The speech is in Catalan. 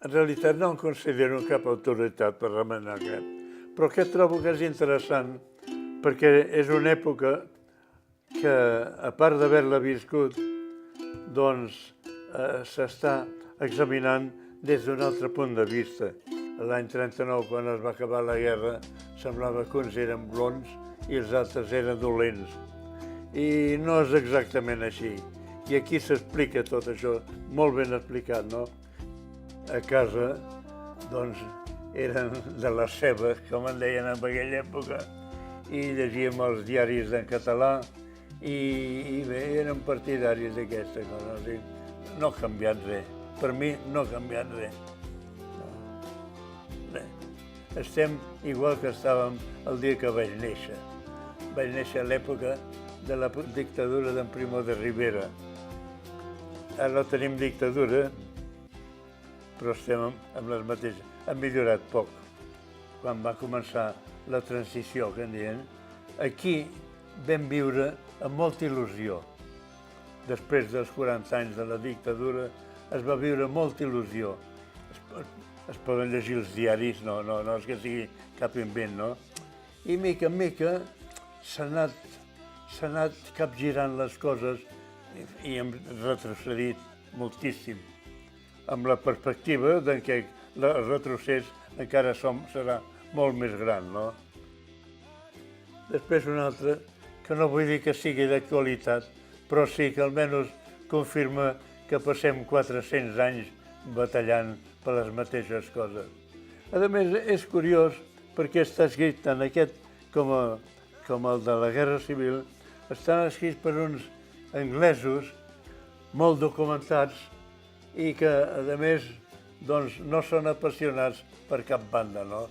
En realitat no em considero cap autoritat per remenar aquest, però aquest trobo que és interessant perquè és una època que, a part d'haver-la viscut, doncs s'està examinant des d'un altre punt de vista. L'any 39, quan es va acabar la guerra, semblava que uns eren bons i els altres eren dolents. I no és exactament així. I aquí s'explica tot això, molt ben explicat, no? A casa, doncs, eren de les cebes, com en deien en aquella època, i llegíem els diaris en català, i bé, eren partidaris d'aquesta cosa. O sigui, no ha canviat res. Per mi no ha canviat res. Estem igual que estàvem el dia que vaig néixer. Vaig néixer a l'època de la dictadura d'en Primo de Rivera. Ara no tenim dictadura, però estem amb les mateixes. Ha millorat poc. Quan va començar la transició, que en diuen, aquí vam viure amb molta il·lusió. Després dels 40 anys de la dictadura es va viure amb molta il·lusió. Es poden llegir els diaris, no és que sigui cap invent, no? I mica en mica s'ha anat capgirant les coses i hem retrocedit moltíssim, amb la perspectiva que el retrocés encara serà molt més gran, no? Després una altra, que no vull dir que sigui d'actualitat, però sí que almenys confirma que passem 400 anys batallant per les mateixes coses. A més, és curiós perquè està escrit tant aquest com el de la Guerra Civil, estan escrits per uns anglesos molt documentats i que, a més, doncs, no són apassionats per cap banda, no?